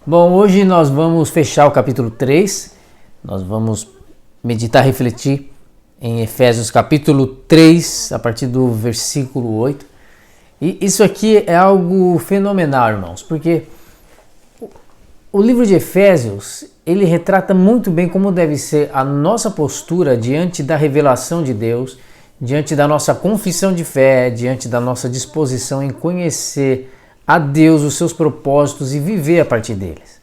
Bom, hoje nós vamos fechar o capítulo 3, nós vamos meditar, refletir em Efésios capítulo 3, a partir do versículo 8. E isso aqui é algo fenomenal, irmãos, porque o livro de Efésios, ele retrata muito bem como deve ser a nossa postura diante da revelação de Deus, diante da nossa confissão de fé, diante da nossa disposição em conhecer a Deus, os seus propósitos e viver a partir deles.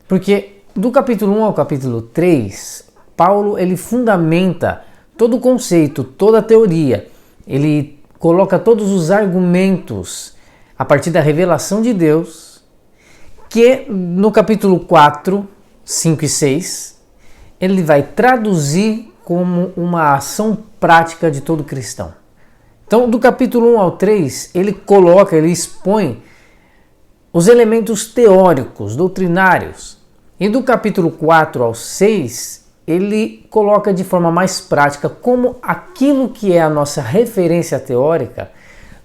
Porque do capítulo 1 ao capítulo 3, Paulo ele fundamenta todo o conceito, toda a teoria, ele coloca todos os argumentos a partir da revelação de Deus, que no capítulo 4, 5 e 6, ele vai traduzir como uma ação prática de todo cristão. Então, do capítulo 1 ao 3, ele expõe os elementos teóricos, doutrinários. E do capítulo 4 ao 6, ele coloca de forma mais prática como aquilo que é a nossa referência teórica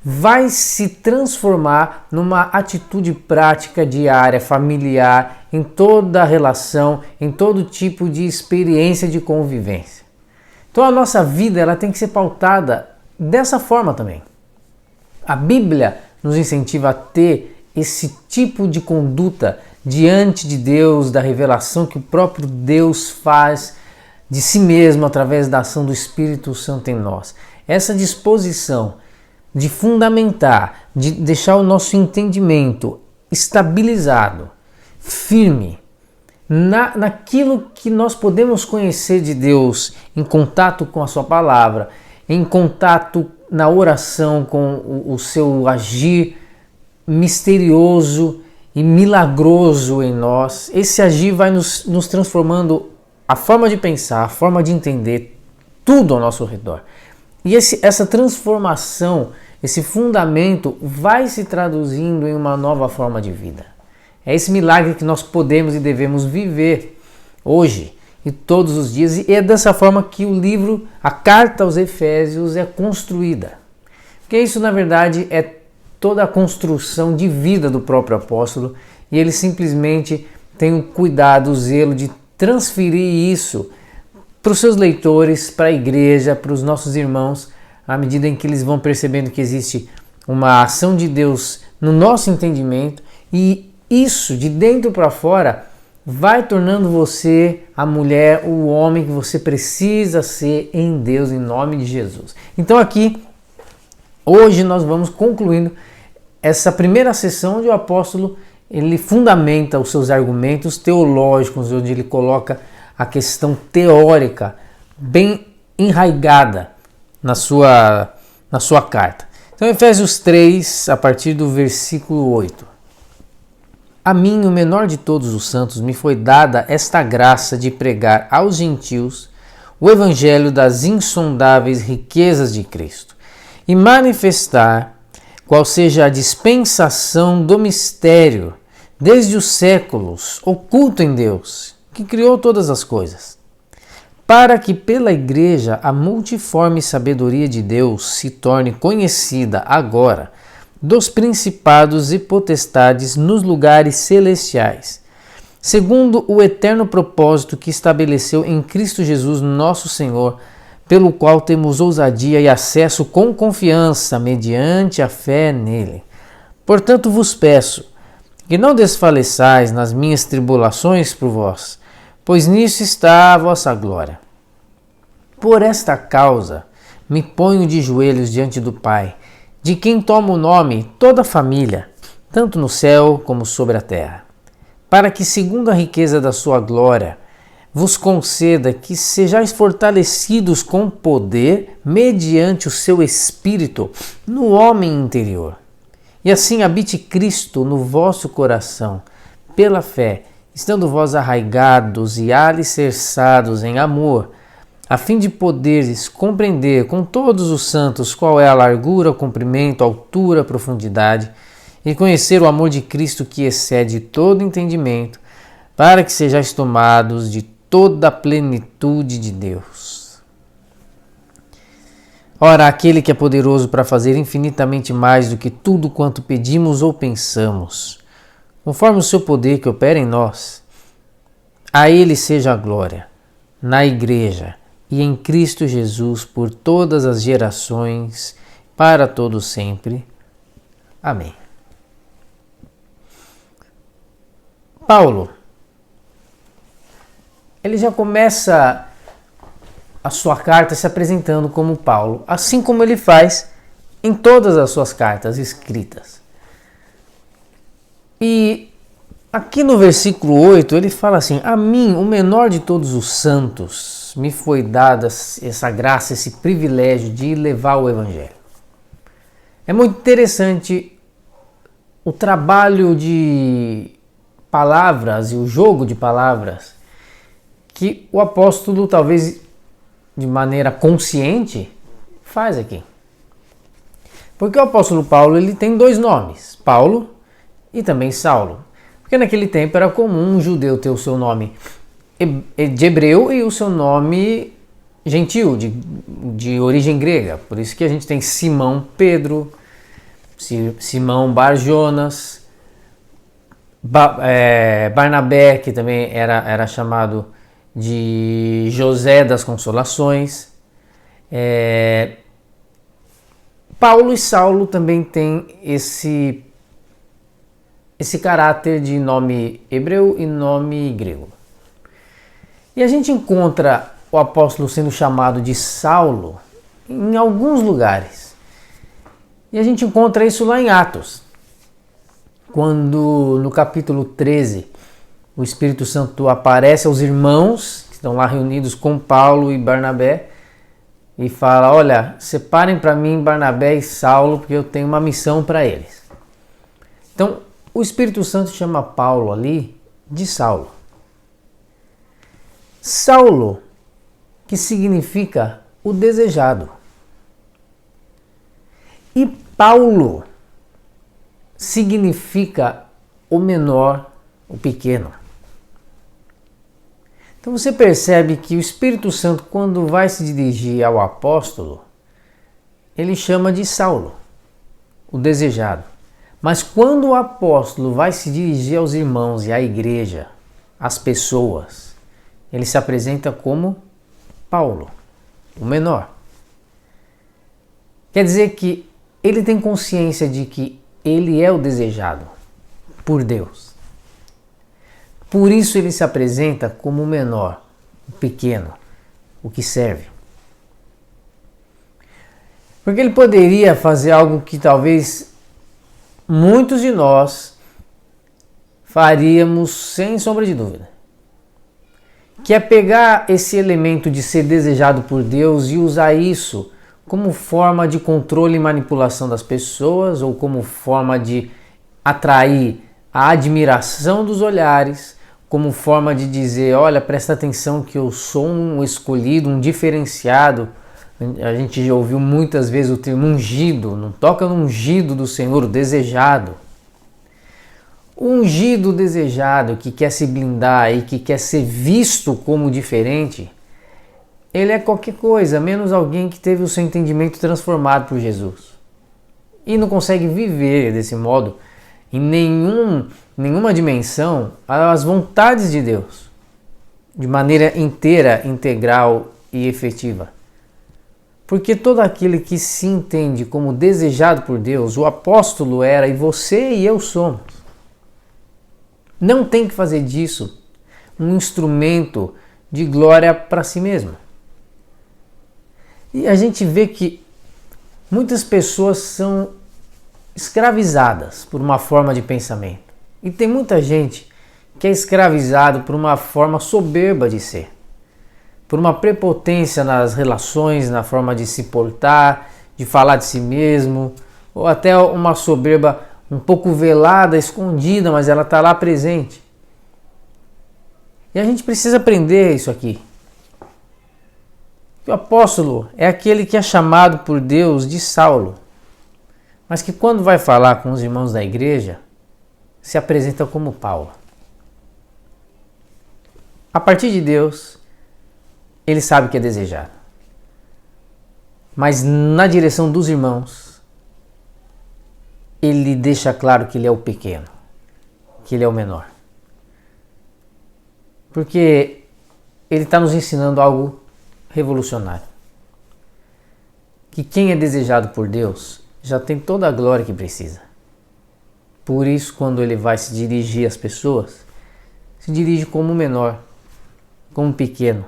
vai se transformar numa atitude prática diária, familiar, em toda a relação, em todo tipo de experiência de convivência. Então a nossa vida ela tem que ser pautada dessa forma também. A Bíblia nos incentiva a ter esse tipo de conduta diante de Deus, da revelação que o próprio Deus faz de si mesmo através da ação do Espírito Santo em nós. Essa disposição de fundamentar, de deixar o nosso entendimento estabilizado, firme, naquilo que nós podemos conhecer de Deus, em contato com a sua palavra, em contato na oração com o seu agir misterioso e milagroso em nós. Esse agir vai nos transformando a forma de pensar, a forma de entender tudo ao nosso redor. E essa transformação, esse fundamento vai se traduzindo em uma nova forma de vida. É esse milagre que nós podemos e devemos viver hoje e todos os dias, e é dessa forma que o livro, a carta aos Efésios é construída. Porque isso na verdade é toda a construção de vida do próprio apóstolo, e ele simplesmente tem o cuidado, o zelo de transferir isso para os seus leitores, para a igreja, para os nossos irmãos, à medida em que eles vão percebendo que existe uma ação de Deus no nosso entendimento, e isso de dentro para fora vai tornando você a mulher, o homem que você precisa ser em Deus, em nome de Jesus. Então aqui, hoje nós vamos concluindo essa primeira sessão onde o apóstolo ele fundamenta os seus argumentos teológicos, onde ele coloca a questão teórica bem enraigada na sua carta. Então Efésios 3, a partir do versículo 8. A mim, o menor de todos os santos, me foi dada esta graça de pregar aos gentios o evangelho das insondáveis riquezas de Cristo e manifestar qual seja a dispensação do mistério desde os séculos, oculto em Deus, que criou todas as coisas, para que pela igreja a multiforme sabedoria de Deus se torne conhecida agora dos principados e potestades nos lugares celestiais, segundo o eterno propósito que estabeleceu em Cristo Jesus nosso Senhor, pelo qual temos ousadia e acesso com confiança mediante a fé nele. Portanto vos peço que não desfaleçais nas minhas tribulações por vós, pois nisso está a vossa glória. Por esta causa me ponho de joelhos diante do Pai, de quem toma o nome toda a família, tanto no céu como sobre a terra, para que, segundo a riqueza da sua glória, vos conceda que sejais fortalecidos com poder mediante o seu Espírito no homem interior. E assim habite Cristo no vosso coração, pela fé, estando vós arraigados e alicerçados em amor, a fim de poderes compreender com todos os santos qual é a largura, o comprimento, a altura, a profundidade, e conhecer o amor de Cristo que excede todo entendimento, para que sejais tomados de toda a plenitude de Deus. Ora, aquele que é poderoso para fazer infinitamente mais do que tudo quanto pedimos ou pensamos, conforme o seu poder que opera em nós, a Ele seja a glória, na Igreja e em Cristo Jesus por todas as gerações, para todo sempre. Amém. Paulo, ele já começa a sua carta se apresentando como Paulo, assim como ele faz em todas as suas cartas escritas. E aqui no versículo 8 ele fala assim: a mim, o menor de todos os santos, me foi dada essa graça, esse privilégio de levar o Evangelho. É muito interessante o trabalho de palavras e o jogo de palavras que o apóstolo, talvez de maneira consciente, faz aqui. Porque o apóstolo Paulo ele tem dois nomes, Paulo e também Saulo. Porque naquele tempo era comum um judeu ter o seu nome de hebreu e o seu nome gentil, de origem grega. Por isso que a gente tem Simão Pedro, Simão Bar Jonas, Barnabé, que também era chamado de José das Consolações. Paulo e Saulo também têm esse caráter de nome hebreu e nome grego. E a gente encontra o apóstolo sendo chamado de Saulo em alguns lugares. E a gente encontra isso lá em Atos, quando no capítulo 13 o Espírito Santo aparece aos irmãos que estão lá reunidos com Paulo e Barnabé e fala: olha, separem para mim Barnabé e Saulo porque eu tenho uma missão para eles. Então o Espírito Santo chama Paulo ali de Saulo. Saulo, que significa o desejado. E Paulo significa o menor, o pequeno. Então você percebe que o Espírito Santo, quando vai se dirigir ao apóstolo, ele chama de Saulo, o desejado. Mas quando o apóstolo vai se dirigir aos irmãos e à igreja, às pessoas, ele se apresenta como Paulo, o menor. Quer dizer que ele tem consciência de que ele é o desejado por Deus. Por isso ele se apresenta como o menor, o pequeno, o que serve. Porque ele poderia fazer algo que talvez muitos de nós faríamos sem sombra de dúvida. Que é pegar esse elemento de ser desejado por Deus e usar isso como forma de controle e manipulação das pessoas, ou como forma de atrair a admiração dos olhares, como forma de dizer: olha, presta atenção que eu sou um escolhido, um diferenciado. A gente já ouviu muitas vezes o termo ungido, não toca no ungido do Senhor, o desejado. O ungido desejado que quer se blindar e que quer ser visto como diferente, ele é qualquer coisa, menos alguém que teve o seu entendimento transformado por Jesus. E não consegue viver desse modo em nenhuma dimensão as vontades de Deus, de maneira inteira, integral e efetiva. Porque todo aquele que se entende como desejado por Deus, o apóstolo era e você e eu somos. Não tem que fazer disso um instrumento de glória para si mesmo. E a gente vê que muitas pessoas são escravizadas por uma forma de pensamento. E tem muita gente que é escravizado por uma forma soberba de ser. Por uma prepotência nas relações, na forma de se portar, de falar de si mesmo, ou até uma soberba um pouco velada, escondida, mas ela está lá presente. E a gente precisa aprender isso aqui. O apóstolo é aquele que é chamado por Deus de Saulo, mas que quando vai falar com os irmãos da igreja, se apresenta como Paulo. A partir de Deus, ele sabe que é desejado. Mas na direção dos irmãos, ele deixa claro que ele é o pequeno, que ele é o menor? Porque ele está nos ensinando algo revolucionário. Que quem é desejado por Deus já tem toda a glória que precisa. Por isso, quando ele vai se dirigir às pessoas, se dirige como menor, como pequeno,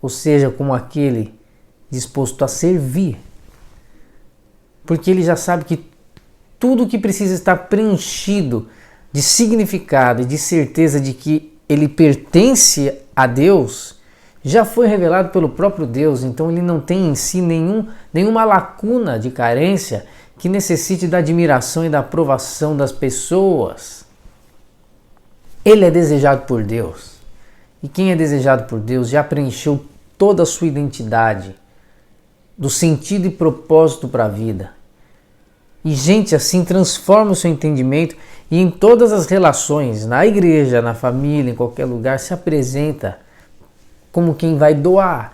ou seja, como aquele disposto a servir. Porque ele já sabe que tudo que precisa estar preenchido de significado e de certeza de que ele pertence a Deus, já foi revelado pelo próprio Deus. Então ele não tem em si nenhuma lacuna de carência que necessite da admiração e da aprovação das pessoas. Ele é desejado por Deus. E quem é desejado por Deus já preencheu toda a sua identidade, do sentido e propósito para a vida. E gente assim transforma o seu entendimento e em todas as relações, na igreja, na família, em qualquer lugar, se apresenta como quem vai doar,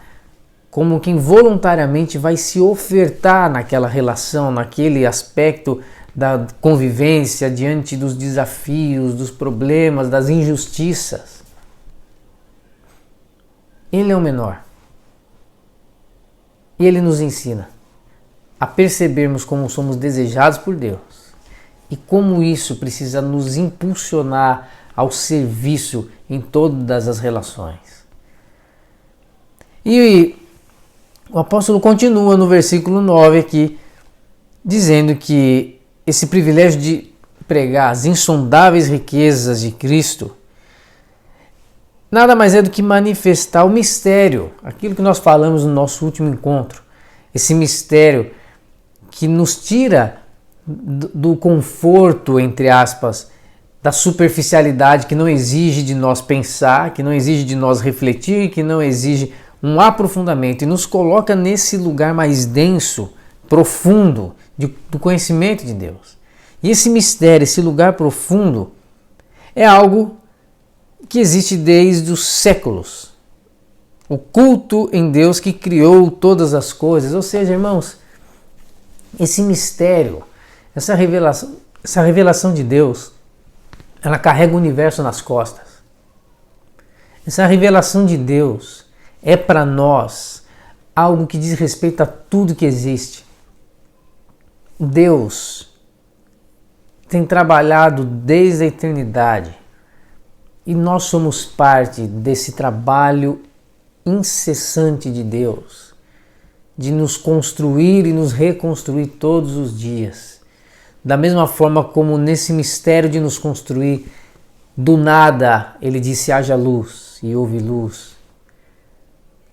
como quem voluntariamente vai se ofertar naquela relação, naquele aspecto da convivência diante dos desafios, dos problemas, das injustiças. Ele é o menor. E ele nos ensina a percebermos como somos desejados por Deus e como isso precisa nos impulsionar ao serviço em todas as relações. E o apóstolo continua no versículo 9 aqui, dizendo que esse privilégio de pregar as insondáveis riquezas de Cristo nada mais é do que manifestar o mistério, aquilo que nós falamos no nosso último encontro, esse mistério que nos tira do conforto, entre aspas, da superficialidade que não exige de nós pensar, que não exige de nós refletir, que não exige um aprofundamento e nos coloca nesse lugar mais denso, profundo do conhecimento de Deus. E esse mistério, esse lugar profundo, é algo que existe desde os séculos. O culto em Deus que criou todas as coisas. Ou seja, irmãos, esse mistério, essa revelação de Deus, ela carrega o universo nas costas. Essa revelação de Deus é para nós algo que diz respeito a tudo que existe. Deus tem trabalhado desde a eternidade e nós somos parte desse trabalho incessante de Deus, de nos construir e nos reconstruir todos os dias. Da mesma forma como nesse mistério de nos construir, do nada ele disse haja luz e houve luz.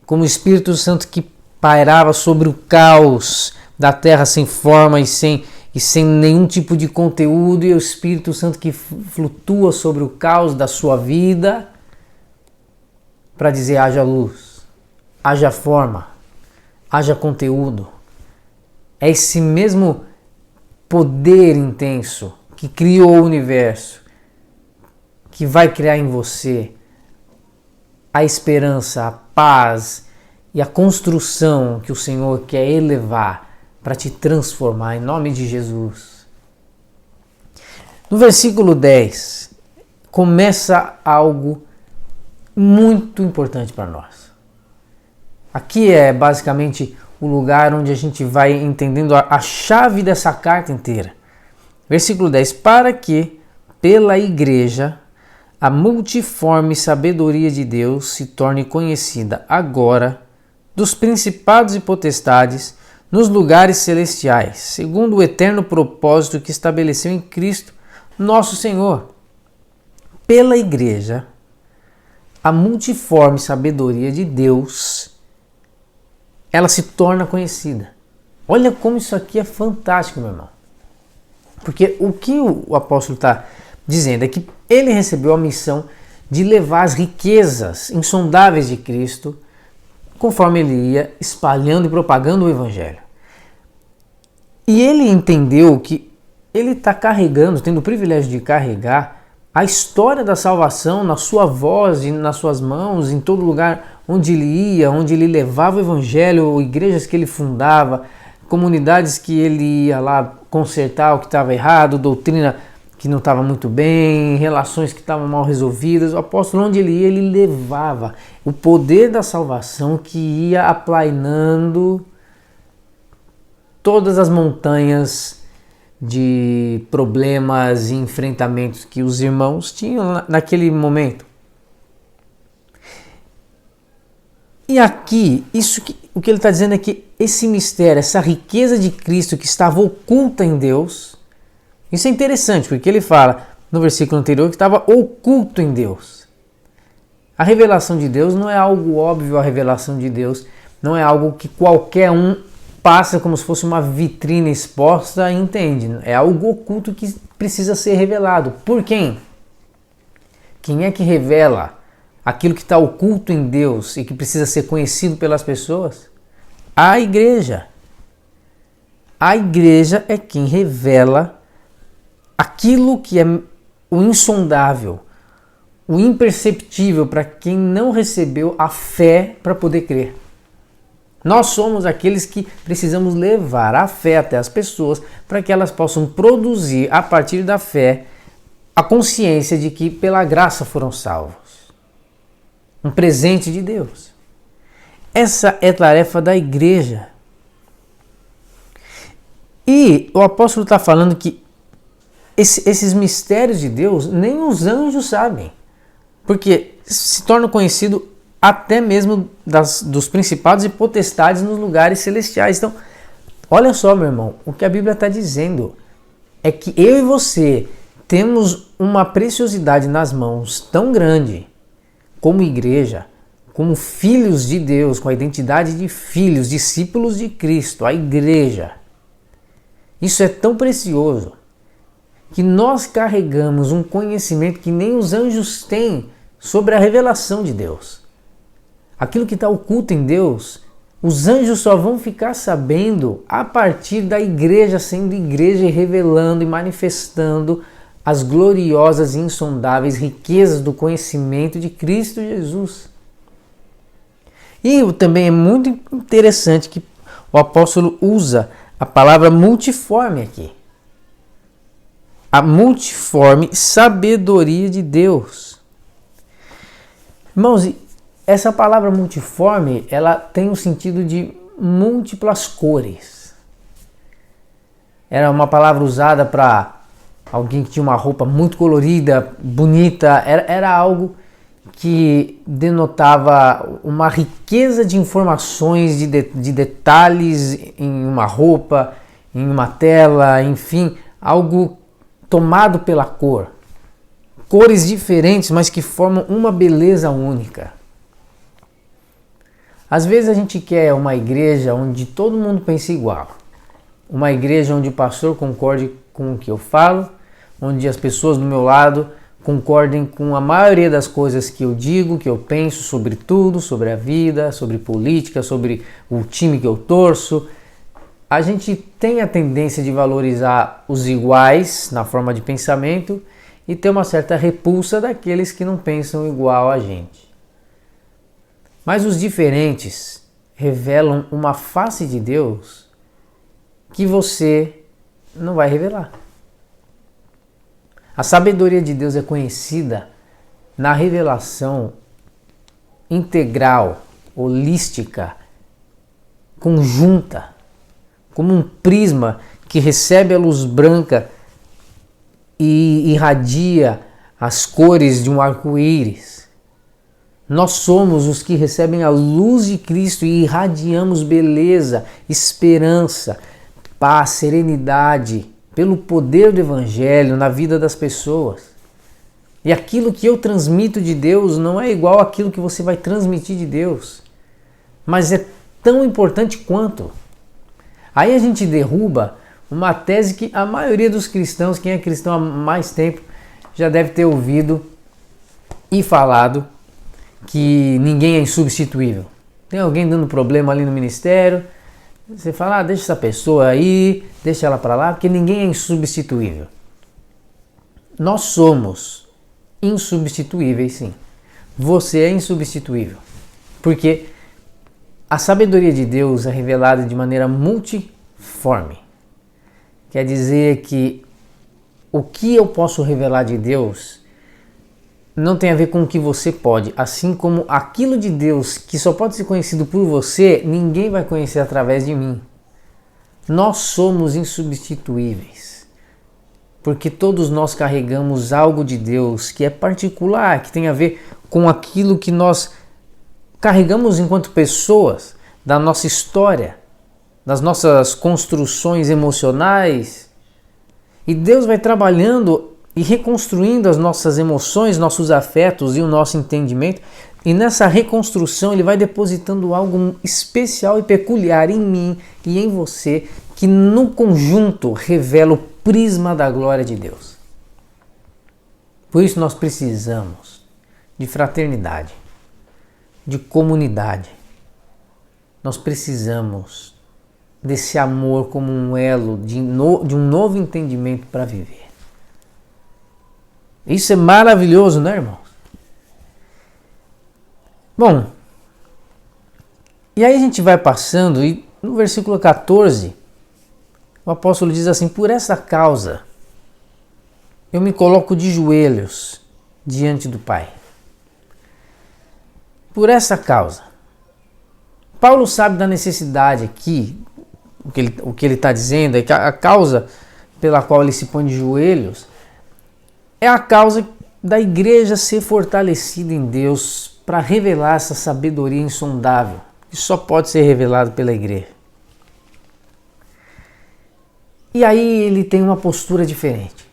Como o Espírito Santo que pairava sobre o caos da terra sem forma e sem nenhum tipo de conteúdo, e o Espírito Santo que flutua sobre o caos da sua vida para dizer haja luz, haja forma, haja conteúdo. É esse mesmo poder intenso que criou o universo, que vai criar em você a esperança, a paz e a construção que o Senhor quer elevar para te transformar em nome de Jesus. No versículo 10, começa algo muito importante para nós. Aqui é basicamente o lugar onde a gente vai entendendo a chave dessa carta inteira. Versículo 10, para que pela igreja a multiforme sabedoria de Deus se torne conhecida agora dos principados e potestades nos lugares celestiais, segundo o eterno propósito que estabeleceu em Cristo, nosso Senhor. Pela igreja, a multiforme sabedoria de Deus, ela se torna conhecida. Olha como isso aqui é fantástico, meu irmão. Porque o que o apóstolo está dizendo é que ele recebeu a missão de levar as riquezas insondáveis de Cristo, conforme ele ia espalhando e propagando o Evangelho. E ele entendeu que ele está carregando, tendo o privilégio de carregar a história da salvação na sua voz e nas suas mãos, em todo lugar onde ele ia, onde ele levava o Evangelho, igrejas que ele fundava, comunidades que ele ia lá consertar o que estava errado, doutrina que não estava muito bem, relações que estavam mal resolvidas. O apóstolo, onde ele ia, ele levava o poder da salvação que ia aplainando todas as montanhas de problemas e enfrentamentos que os irmãos tinham naquele momento. E aqui, o que ele está dizendo é que esse mistério, essa riqueza de Cristo que estava oculta em Deus, isso é interessante, porque ele fala no versículo anterior que estava oculto em Deus. A revelação de Deus não é algo óbvio, a revelação de Deus não é algo que qualquer um passa como se fosse uma vitrine exposta e entende. É algo oculto que precisa ser revelado. Por quem? Quem é que revela aquilo que está oculto em Deus e que precisa ser conhecido pelas pessoas? A igreja. A igreja é quem revela aquilo que é o insondável, o imperceptível para quem não recebeu a fé para poder crer. Nós somos aqueles que precisamos levar a fé até as pessoas para que elas possam produzir, a partir da fé, a consciência de que pela graça foram salvos. Um presente de Deus. Essa é a tarefa da igreja. E o apóstolo está falando que esses mistérios de Deus nem os anjos sabem. Porque se torna conhecido até mesmo dos principados e potestades nos lugares celestiais. Então, olha só, meu irmão, o que a Bíblia está dizendo é que eu e você temos uma preciosidade nas mãos tão grande, como igreja, como filhos de Deus, com a identidade de filhos, discípulos de Cristo, a igreja. Isso é tão precioso que nós carregamos um conhecimento que nem os anjos têm sobre a revelação de Deus. Aquilo que está oculto em Deus, os anjos só vão ficar sabendo a partir da igreja sendo igreja e revelando e manifestando as gloriosas e insondáveis riquezas do conhecimento de Cristo Jesus. E também é muito interessante que o apóstolo usa a palavra multiforme aqui. A multiforme sabedoria de Deus. Irmãos, essa palavra multiforme, ela tem o sentido de múltiplas cores. Era uma palavra usada para alguém que tinha uma roupa muito colorida, bonita. Era algo que denotava uma riqueza de informações, de detalhes em uma roupa, em uma tela, enfim, algo tomado pela cor. Cores diferentes, mas que formam uma beleza única. Às vezes a gente quer uma igreja onde todo mundo pense igual. Uma igreja onde o pastor concorde com o que eu falo, onde as pessoas do meu lado concordem com a maioria das coisas que eu digo, que eu penso sobre tudo, sobre a vida, sobre política, sobre o time que eu torço. A gente tem a tendência de valorizar os iguais na forma de pensamento e ter uma certa repulsa daqueles que não pensam igual a gente. Mas os diferentes revelam uma face de Deus que você não vai revelar. A sabedoria de Deus é conhecida na revelação integral, holística, conjunta, como um prisma que recebe a luz branca e irradia as cores de um arco-íris. Nós somos os que recebem a luz de Cristo e irradiamos beleza, esperança, paz, serenidade, pelo poder do Evangelho na vida das pessoas. E aquilo que eu transmito de Deus não é igual àquilo que você vai transmitir de Deus, mas é tão importante quanto. Aí a gente derruba uma tese que a maioria dos cristãos, quem é cristão há mais tempo, já deve ter ouvido e falado, que ninguém é insubstituível. Tem alguém dando problema ali no ministério, você fala, deixa essa pessoa aí, deixa ela para lá, porque ninguém é insubstituível. Nós somos insubstituíveis, sim. Você é insubstituível. Porque a sabedoria de Deus é revelada de maneira multiforme. Quer dizer que o que eu posso revelar de Deus não tem a ver com o que você pode, assim como aquilo de Deus que só pode ser conhecido por você, ninguém vai conhecer através de mim. Nós somos insubstituíveis, porque todos nós carregamos algo de Deus que é particular, que tem a ver com aquilo que nós carregamos enquanto pessoas, da nossa história, das nossas construções emocionais. E Deus vai trabalhando e reconstruindo as nossas emoções, nossos afetos e o nosso entendimento. E nessa reconstrução Ele vai depositando algo especial e peculiar em mim e em você, que no conjunto revela o prisma da glória de Deus. Por isso nós precisamos de fraternidade, de comunidade. Nós precisamos desse amor como um elo de um novo entendimento para viver. Isso é maravilhoso, né, irmãos? Bom, e aí a gente vai passando e no versículo 14, o apóstolo diz assim: por essa causa eu me coloco de joelhos diante do Pai. Por essa causa. Paulo sabe da necessidade aqui, o que ele está dizendo é que a causa pela qual ele se põe de joelhos é a causa da igreja ser fortalecida em Deus para revelar essa sabedoria insondável, que só pode ser revelada pela igreja. E aí ele tem uma postura diferente.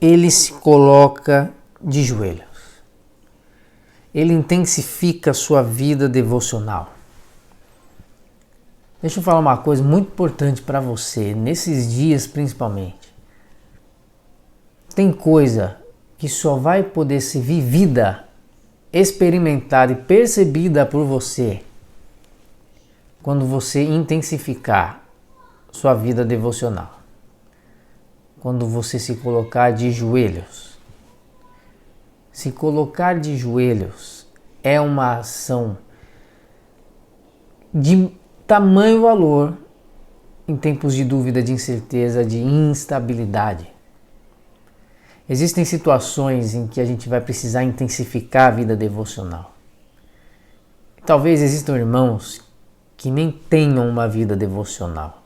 Ele se coloca de joelhos. Ele intensifica a sua vida devocional. Deixa eu falar uma coisa muito importante para você, nesses dias principalmente. Tem coisa que só vai poder ser vivida, experimentada e percebida por você quando você intensificar sua vida devocional. Quando você se colocar de joelhos. Se colocar de joelhos é uma ação de tamanho valor em tempos de dúvida, de incerteza, de instabilidade. Existem situações em que a gente vai precisar intensificar a vida devocional. Talvez existam irmãos que nem tenham uma vida devocional.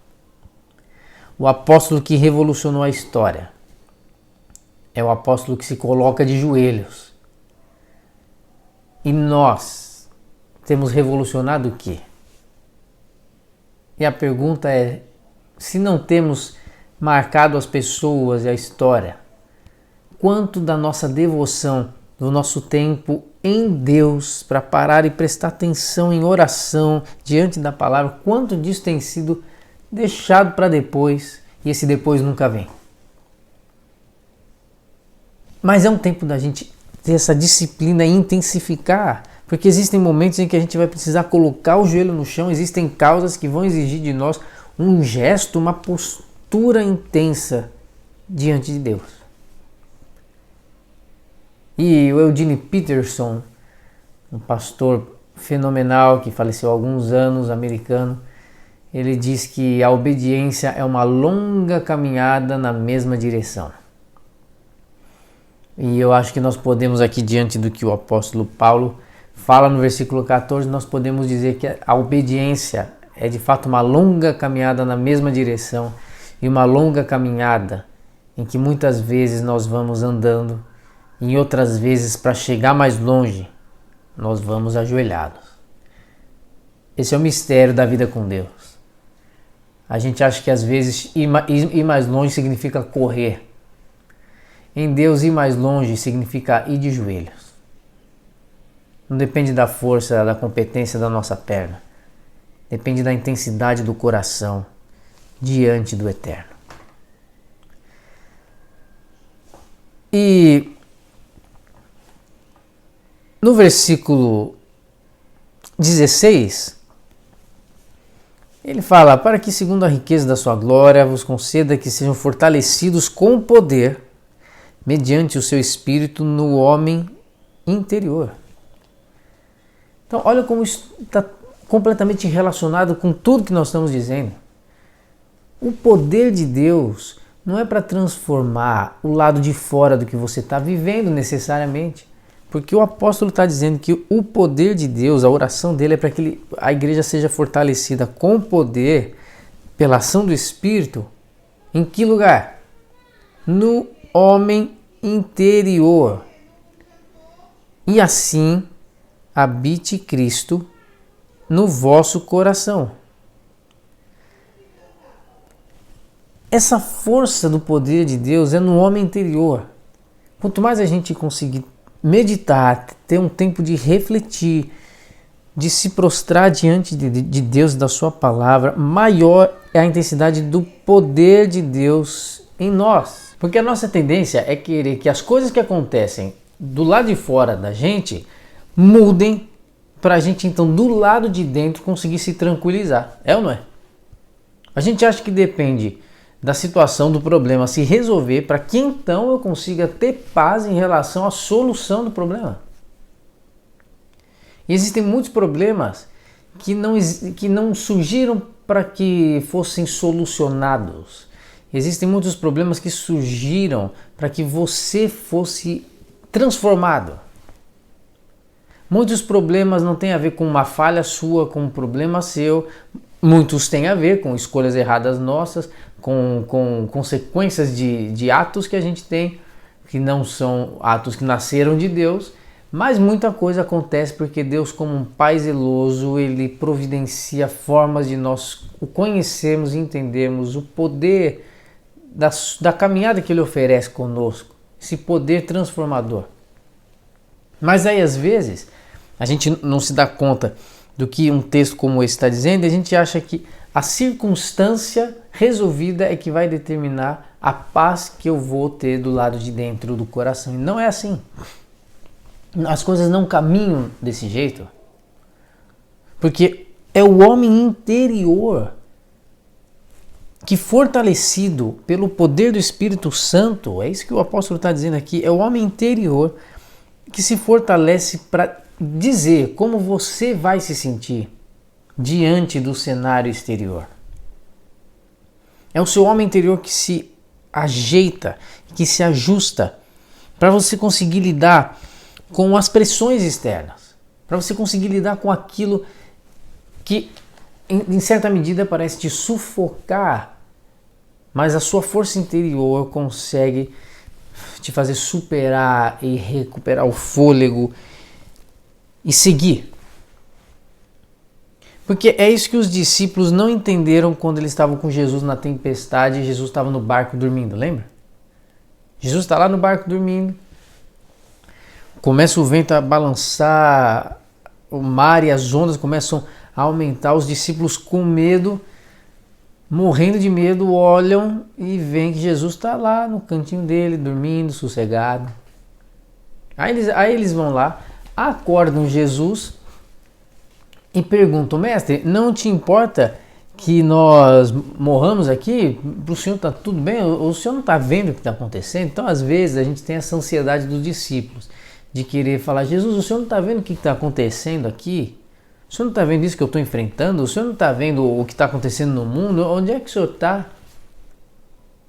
O apóstolo que revolucionou a história é o apóstolo que se coloca de joelhos. E nós temos revolucionado o quê? E a pergunta é, se não temos marcado as pessoas e a história, quanto da nossa devoção, do nosso tempo em Deus, para parar e prestar atenção em oração diante da palavra, quanto disso tem sido deixado para depois e esse depois nunca vem? Mas é um tempo da gente ter essa disciplina e intensificar, porque existem momentos em que a gente vai precisar colocar o joelho no chão, existem causas que vão exigir de nós um gesto, uma postura intensa diante de Deus. E o Eugene Peterson, um pastor fenomenal que faleceu há alguns anos, americano, ele diz que a obediência é uma longa caminhada na mesma direção. E eu acho que nós podemos aqui, diante do que o apóstolo Paulo fala no versículo 14, nós podemos dizer que a obediência é de fato uma longa caminhada na mesma direção e uma longa caminhada em que muitas vezes nós vamos andando e em outras vezes, para chegar mais longe, nós vamos ajoelhados. Esse é o mistério da vida com Deus. A gente acha que às vezes ir mais longe significa correr. Em Deus, ir mais longe significa ir de joelhos. Não depende da força, da competência da nossa perna. Depende da intensidade do coração diante do Eterno. E no versículo 16, ele fala: para que segundo a riqueza da sua glória vos conceda que sejam fortalecidos com poder mediante o seu espírito no homem interior. Então olha como isso está completamente relacionado com tudo que nós estamos dizendo. O poder de Deus não é para transformar o lado de fora do que você está vivendo necessariamente. Porque o apóstolo está dizendo que o poder de Deus, a oração dele é para que a igreja seja fortalecida com poder pela ação do Espírito. Em que lugar? No homem interior. E assim habite Cristo no vosso coração. Essa força do poder de Deus é no homem interior. Quanto mais a gente conseguir meditar, ter um tempo de refletir, de se prostrar diante de Deus, da sua palavra, maior é a intensidade do poder de Deus em nós. Porque a nossa tendência é querer que as coisas que acontecem do lado de fora da gente mudem para a gente então do lado de dentro conseguir se tranquilizar. É ou não é? A gente acha que depende da situação, do problema se resolver para que então eu consiga ter paz em relação à solução do problema. E existem muitos problemas que não surgiram para que fossem solucionados. Existem muitos problemas que surgiram para que você fosse transformado. Muitos problemas não têm a ver com uma falha sua, com um problema seu. Muitos têm a ver com escolhas erradas nossas, com consequências de atos que a gente tem, que não são atos que nasceram de Deus, mas muita coisa acontece porque Deus, como um Pai zeloso, Ele providencia formas de nós o conhecermos e entendermos o poder da caminhada que Ele oferece conosco, esse poder transformador. Mas aí às vezes a gente não se dá conta do que um texto como esse está dizendo e a gente acha que a circunstância resolvida é que vai determinar a paz que eu vou ter do lado de dentro do coração. E não é assim. As coisas não caminham desse jeito. Porque é o homem interior que, fortalecido pelo poder do Espírito Santo, é isso que o apóstolo está dizendo aqui, é o homem interior que se fortalece para dizer como você vai se sentir diante do cenário exterior. É o seu homem interior que se ajeita, que se ajusta para você conseguir lidar com as pressões externas, para você conseguir lidar com aquilo que em certa medida parece te sufocar, mas a sua força interior consegue te fazer superar e recuperar o fôlego e seguir. Porque é isso que os discípulos não entenderam quando eles estavam com Jesus na tempestade e Jesus estava no barco dormindo, lembra? Jesus está lá no barco dormindo, começa o vento a balançar, o mar e as ondas começam a aumentar, os discípulos com medo, morrendo de medo, olham e veem que Jesus está lá no cantinho dele, dormindo, sossegado. Aí eles vão lá, acordam Jesus e perguntam: mestre, não te importa que nós morramos aqui? Para o senhor está tudo bem? O senhor não está vendo o que está acontecendo? Então às vezes a gente tem essa ansiedade dos discípulos de querer falar: Jesus, o senhor não está vendo o que está acontecendo aqui? O senhor não está vendo isso que eu estou enfrentando? O senhor não está vendo o que está acontecendo no mundo? Onde é que o senhor está?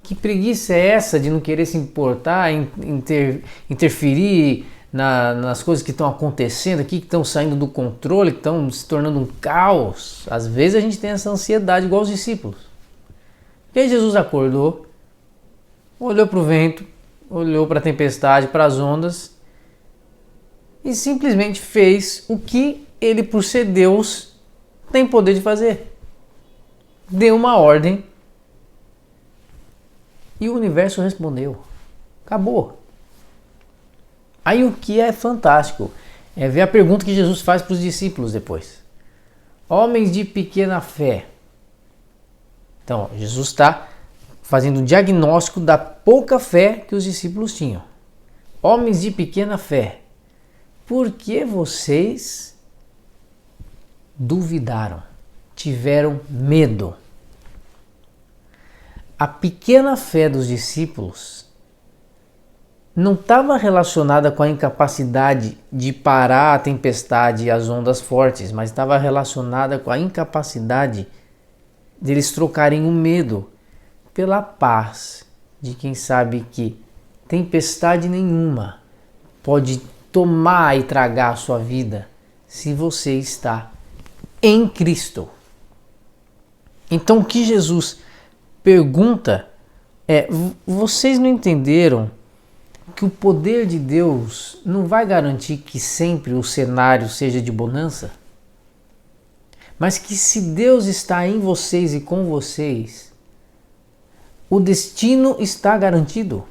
Que preguiça é essa de não querer se importar, interferir nas coisas que estão acontecendo aqui, que estão saindo do controle, que estão se tornando um caos? Às vezes a gente tem essa ansiedade igual os discípulos. E aí Jesus acordou, olhou para o vento, olhou para a tempestade, para as ondas e simplesmente fez o que ele, por ser Deus, tem poder de fazer. Deu uma ordem e o universo respondeu. Acabou. Aí o que é fantástico é ver a pergunta que Jesus faz para os discípulos depois. Homens de pequena fé. Então, Jesus está fazendo um diagnóstico da pouca fé que os discípulos tinham. Homens de pequena fé, por que vocês duvidaram? Tiveram medo? A pequena fé dos discípulos não estava relacionada com a incapacidade de parar a tempestade e as ondas fortes, mas estava relacionada com a incapacidade deles trocarem o medo pela paz de quem sabe que tempestade nenhuma pode tomar e tragar a sua vida se você está em Cristo. Então o que Jesus pergunta é: vocês não entenderam que o poder de Deus não vai garantir que sempre o cenário seja de bonança? Mas que se Deus está em vocês e com vocês, o destino está garantido.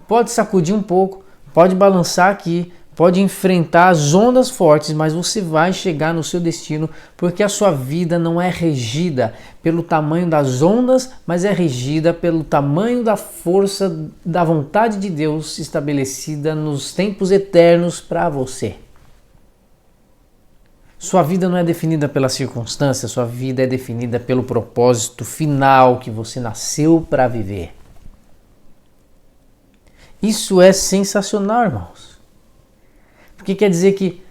Pode sacudir um pouco, pode balançar aqui, pode enfrentar as ondas fortes, mas você vai chegar no seu destino, porque a sua vida não é regida pelo tamanho das ondas, mas é regida pelo tamanho da força da vontade de Deus estabelecida nos tempos eternos para você. Sua vida não é definida pela circunstância, sua vida é definida pelo propósito final que você nasceu para viver. Isso é sensacional, irmãos. Porque quer dizer que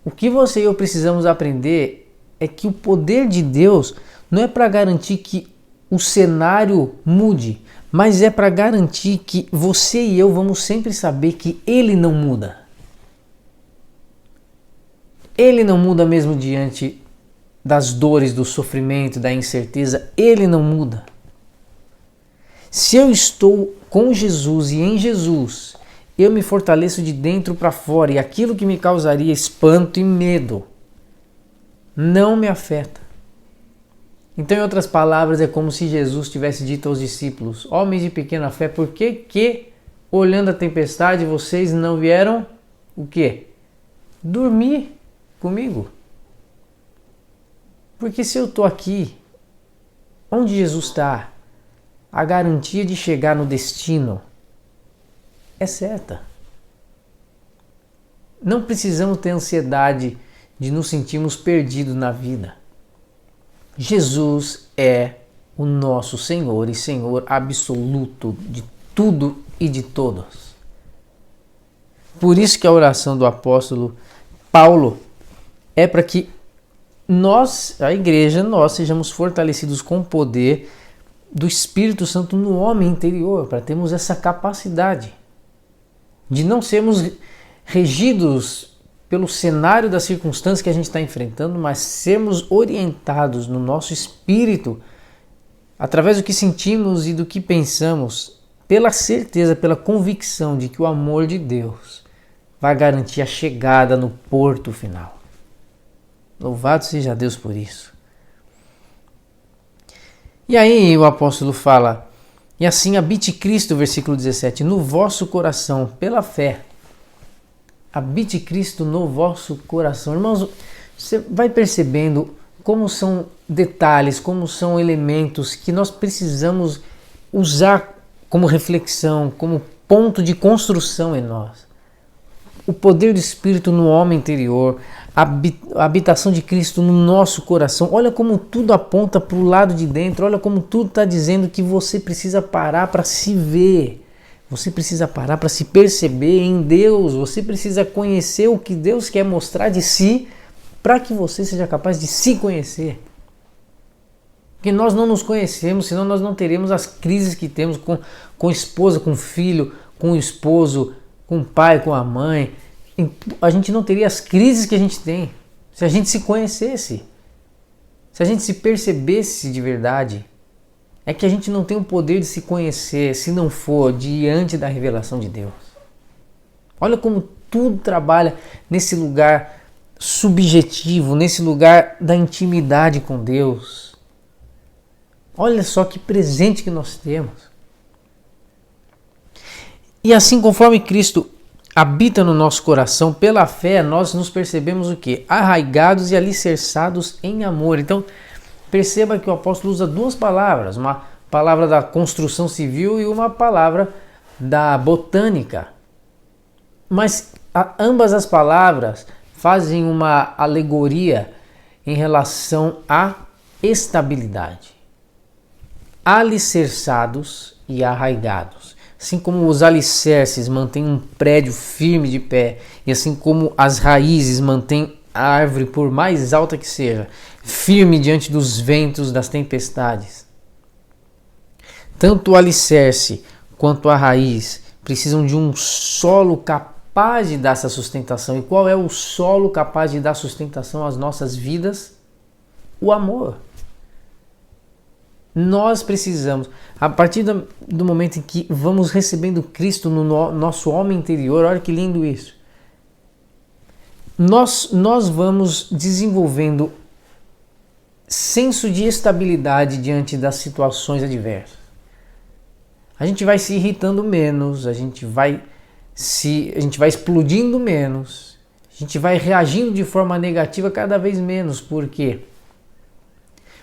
o que você e eu precisamos aprender é que o poder de Deus não é para garantir que o cenário mude, mas é para garantir que você e eu vamos sempre saber que Ele não muda. Ele não muda mesmo diante das dores, do sofrimento, da incerteza. Ele não muda. Se eu estou com Jesus e em Jesus, eu me fortaleço de dentro para fora e aquilo que me causaria espanto e medo não me afeta. Então, em outras palavras, é como se Jesus tivesse dito aos discípulos: homens de pequena fé, por que olhando a tempestade vocês não vieram o quê? Dormir comigo? Porque se eu estou aqui, onde Jesus está, a garantia de chegar no destino é certa. Não precisamos ter ansiedade de nos sentirmos perdidos na vida. Jesus é o nosso Senhor e Senhor absoluto de tudo e de todos. Por isso que a oração do apóstolo Paulo é para que nós, a igreja, nós sejamos fortalecidos com o poder do Espírito Santo no homem interior, para termos essa capacidade de não sermos regidos pelo cenário da circunstância que a gente está enfrentando, mas sermos orientados no nosso espírito, através do que sentimos e do que pensamos, pela certeza, pela convicção de que o amor de Deus vai garantir a chegada no porto final. Louvado seja Deus por isso. E aí o apóstolo fala: e assim habite Cristo, versículo 17, no vosso coração, pela fé. Habite Cristo no vosso coração. Irmãos, você vai percebendo como são detalhes, como são elementos que nós precisamos usar como reflexão, como ponto de construção em nós. O poder do Espírito no homem interior, a habitação de Cristo no nosso coração. Olha como tudo aponta para o lado de dentro, olha como tudo está dizendo que você precisa parar para se ver. Você precisa parar para se perceber em Deus, você precisa conhecer o que Deus quer mostrar de si para que você seja capaz de se conhecer. Porque nós não nos conhecemos, senão nós não teremos as crises que temos com a esposa, com o filho, com o esposo, com o pai, com a mãe. A gente não teria as crises que a gente tem se a gente se conhecesse, se a gente se percebesse de verdade. É que a gente não tem o poder de se conhecer se não for diante da revelação de Deus. Olha como tudo trabalha nesse lugar subjetivo, nesse lugar da intimidade com Deus. Olha só que presente que nós temos. E assim, conforme Cristo habita no nosso coração, pela fé, nós nos percebemos o quê? Arraigados e alicerçados em amor. Então, perceba que o apóstolo usa duas palavras, uma palavra da construção civil e uma palavra da botânica. Mas ambas as palavras fazem uma alegoria em relação à estabilidade. Alicerçados e arraigados. Assim como os alicerces mantêm um prédio firme de pé, e assim como as raízes mantêm a árvore, por mais alta que seja, firme diante dos ventos, das tempestades. Tanto o alicerce quanto a raiz precisam de um solo capaz de dar essa sustentação. E qual é o solo capaz de dar sustentação às nossas vidas? O amor. Nós precisamos, a partir do momento em que vamos recebendo Cristo no nosso homem interior, olha que lindo isso. Nós vamos desenvolvendo senso de estabilidade diante das situações adversas. A gente vai se irritando menos, a gente vai explodindo menos, a gente vai reagindo de forma negativa cada vez menos. Por quê?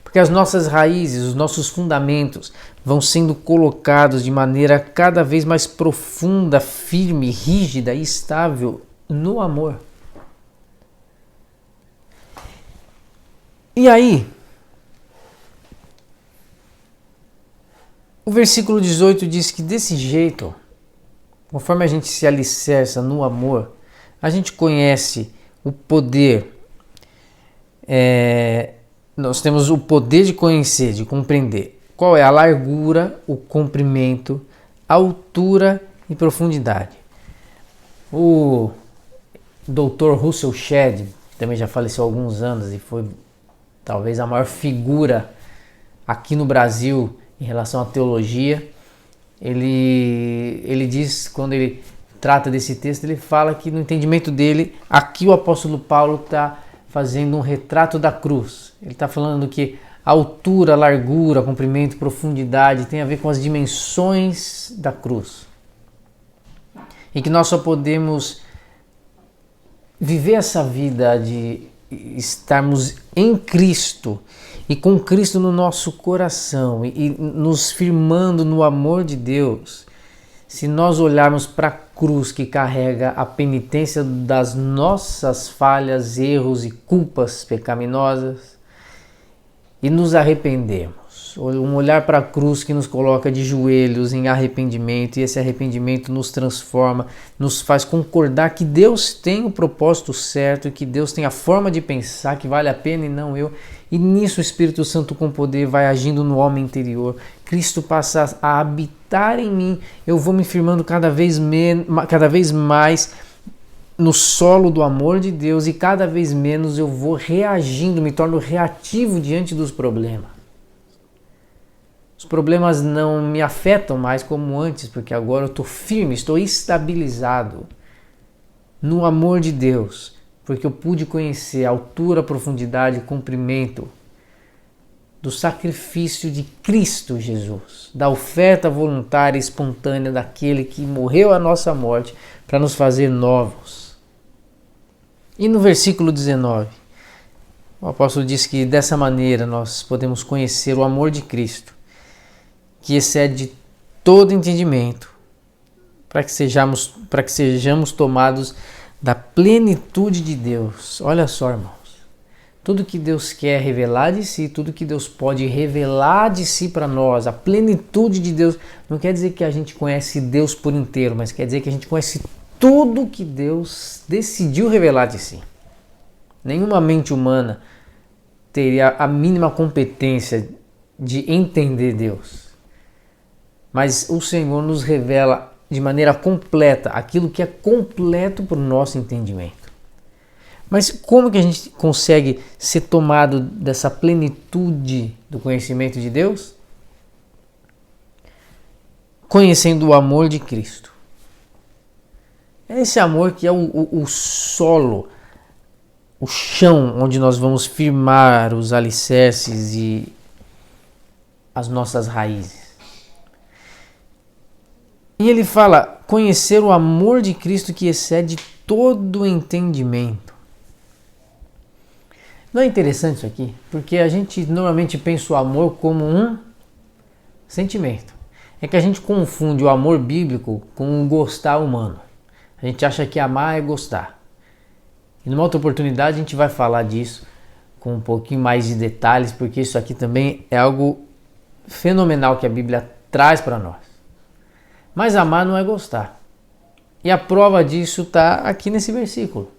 Porque as nossas raízes, os nossos fundamentos vão sendo colocados de maneira cada vez mais profunda, firme, rígida e estável no amor. E aí, o versículo 18 diz que desse jeito, conforme a gente se alicerça no amor, a gente conhece o poder, nós temos o poder de conhecer, de compreender qual é a largura, o comprimento, a altura e profundidade. O Dr. Russell Shedd, que também já faleceu há alguns anos e foi talvez a maior figura aqui no Brasil em relação à teologia, ele diz, quando ele trata desse texto, ele fala que no entendimento dele, aqui o apóstolo Paulo está fazendo um retrato da cruz. Ele está falando que a altura, largura, comprimento, profundidade tem a ver com as dimensões da cruz. E que nós só podemos viver essa vida de estarmos em Cristo e com Cristo no nosso coração e nos firmando no amor de Deus, se nós olharmos para a cruz que carrega a penitência das nossas falhas, erros e culpas pecaminosas e nos arrependermos. Um olhar para a cruz que nos coloca de joelhos em arrependimento, e esse arrependimento nos transforma, nos faz concordar que Deus tem o propósito certo, que Deus tem a forma de pensar que vale a pena e não eu. E nisso o Espírito Santo com poder vai agindo no homem interior. Cristo passa a habitar em mim, eu vou me firmando cada vez mais no solo do amor de Deus e cada vez menos eu vou reagindo, me torno reativo diante dos problemas. Os problemas não me afetam mais como antes, porque agora eu estou firme, estou estabilizado no amor de Deus, porque eu pude conhecer a altura, a profundidade e o comprimento do sacrifício de Cristo Jesus, da oferta voluntária e espontânea daquele que morreu a nossa morte para nos fazer novos. E no versículo 19, o apóstolo diz que dessa maneira nós podemos conhecer o amor de Cristo, que excede todo entendimento, para que sejamos tomados da plenitude de Deus. Olha só, irmãos, tudo que Deus quer revelar de si, tudo que Deus pode revelar de si para nós, a plenitude de Deus, não quer dizer que a gente conhece Deus por inteiro, mas quer dizer que a gente conhece tudo que Deus decidiu revelar de si. Nenhuma mente humana teria a mínima competência de entender Deus. Mas o Senhor nos revela de maneira completa aquilo que é completo para o nosso entendimento. Mas como que a gente consegue ser tomado dessa plenitude do conhecimento de Deus? Conhecendo o amor de Cristo. É esse amor que é o solo, o chão onde nós vamos firmar os alicerces e as nossas raízes. E ele fala, conhecer o amor de Cristo que excede todo entendimento. Não é interessante isso aqui? Porque a gente normalmente pensa o amor como um sentimento. É que a gente confunde o amor bíblico com o gostar humano. A gente acha que amar é gostar. E numa outra oportunidade a gente vai falar disso com um pouquinho mais de detalhes, porque isso aqui também é algo fenomenal que a Bíblia traz para nós. Mas amar não é gostar. E a prova disso está aqui nesse versículo.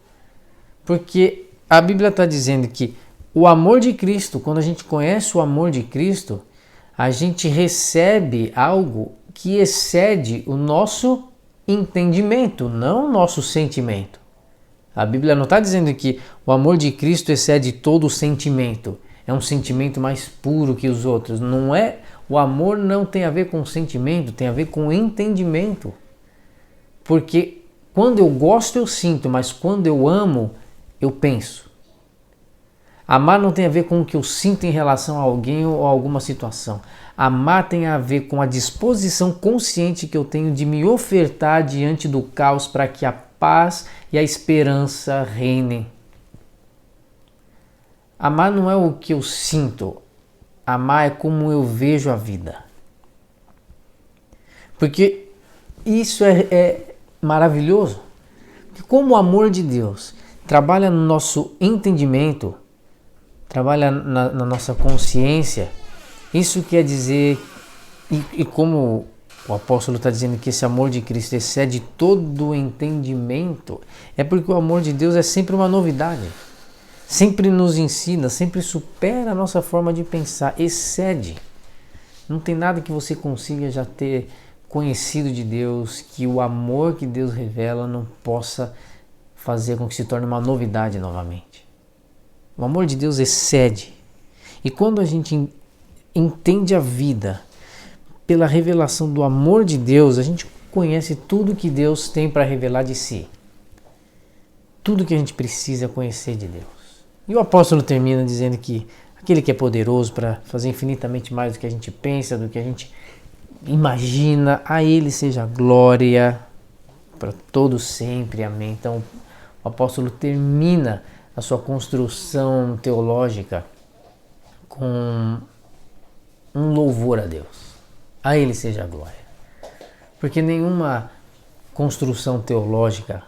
Porque a Bíblia está dizendo que o amor de Cristo, quando a gente conhece o amor de Cristo, a gente recebe algo que excede o nosso entendimento, não o nosso sentimento. A Bíblia não está dizendo que o amor de Cristo excede todo o sentimento. É um sentimento mais puro que os outros. Não é. O amor não tem a ver com sentimento, tem a ver com entendimento. Porque quando eu gosto eu sinto, mas quando eu amo eu penso. Amar não tem a ver com o que eu sinto em relação a alguém ou a alguma situação. Amar tem a ver com a disposição consciente que eu tenho de me ofertar diante do caos para que a paz e a esperança reinem. Amar não é o que eu sinto. Amar é como eu vejo a vida. Porque isso é maravilhoso. Porque como o amor de Deus trabalha no nosso entendimento, trabalha na nossa consciência, isso quer dizer, e como o apóstolo está dizendo que esse amor de Cristo excede todo o entendimento, é porque o amor de Deus é sempre uma novidade, sempre nos ensina, sempre supera a nossa forma de pensar, excede. Não tem nada que você consiga já ter conhecido de Deus, que o amor que Deus revela não possa fazer com que se torne uma novidade novamente. O amor de Deus excede. E quando a gente entende a vida pela revelação do amor de Deus, a gente conhece tudo que Deus tem para revelar de si. Tudo que a gente precisa conhecer de Deus. E o apóstolo termina dizendo que aquele que é poderoso para fazer infinitamente mais do que a gente pensa, do que a gente imagina, a Ele seja glória para todo sempre. Amém. Então o apóstolo termina a sua construção teológica com um louvor a Deus. A Ele seja a glória. Porque nenhuma construção teológica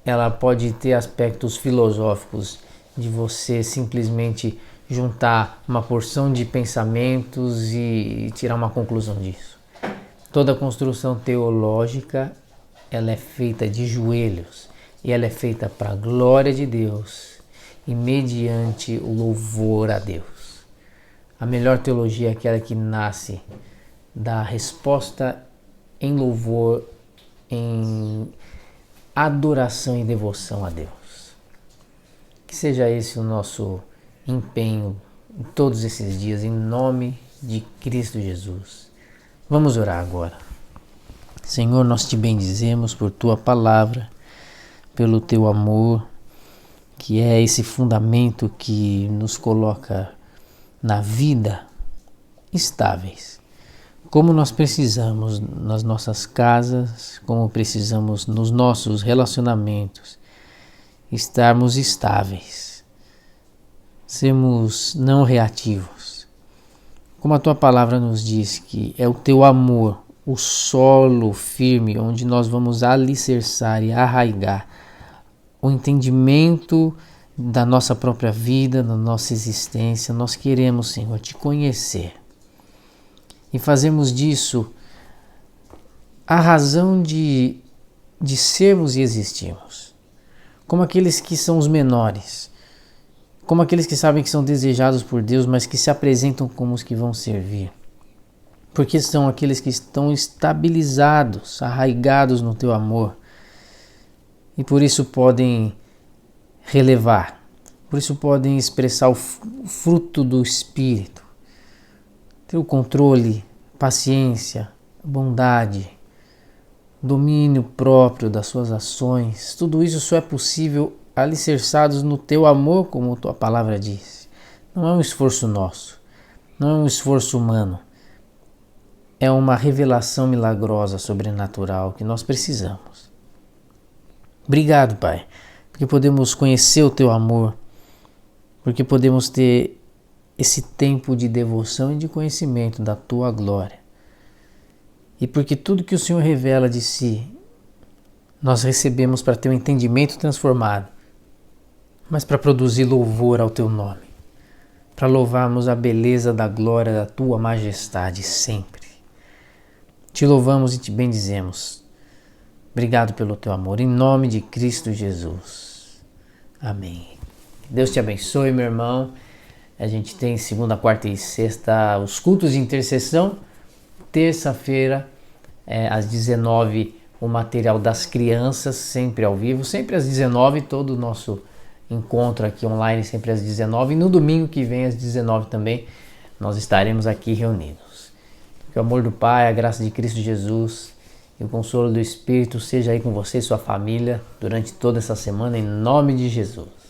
ela pode ter aspectos filosóficos de você simplesmente juntar uma porção de pensamentos e tirar uma conclusão disso. Toda construção teológica ela é feita de joelhos e ela é feita para a glória de Deus e mediante o louvor a Deus. A melhor teologia é aquela que nasce da resposta em louvor, em adoração e devoção a Deus. Que seja esse o nosso empenho em todos esses dias, em nome de Cristo Jesus. Vamos orar agora. Senhor, nós te bendizemos por tua palavra, pelo teu amor, que é esse fundamento que nos coloca na vida estáveis. Como nós precisamos nas nossas casas, como precisamos nos nossos relacionamentos, estarmos estáveis, sermos não reativos. Como a tua palavra nos diz que é o teu amor, o solo firme onde nós vamos alicerçar e arraigar o entendimento da nossa própria vida, da nossa existência. Nós queremos, Senhor, te conhecer e fazemos disso a razão de sermos e existirmos. Como aqueles que são os menores, como aqueles que sabem que são desejados por Deus, mas que se apresentam como os que vão servir. Porque são aqueles que estão estabilizados, arraigados no teu amor. E por isso podem relevar, por isso podem expressar o fruto do Espírito. Ter o controle, paciência, bondade, domínio próprio das suas ações. Tudo isso só é possível alicerçados no teu amor, como tua palavra diz. Não é um esforço nosso, não é um esforço humano. É uma revelação milagrosa, sobrenatural que nós precisamos. Obrigado, Pai, porque podemos conhecer o teu amor, porque podemos ter esse tempo de devoção e de conhecimento da tua glória. E porque tudo que o Senhor revela de si, nós recebemos para ter um entendimento transformado, mas para produzir louvor ao teu nome, para louvarmos a beleza da glória da tua majestade sempre. Te louvamos e te bendizemos. Obrigado pelo teu amor, em nome de Cristo Jesus. Amém. Deus te abençoe, meu irmão. A gente tem segunda, quarta e sexta os cultos de intercessão. Terça-feira, às 19, o material das crianças, sempre ao vivo, sempre às 19, todo o nosso encontro aqui online, sempre às 19. E no domingo que vem, às 19 também, nós estaremos aqui reunidos. Que o amor do Pai, a graça de Cristo Jesus e o consolo do Espírito seja aí com você e sua família durante toda essa semana, em nome de Jesus.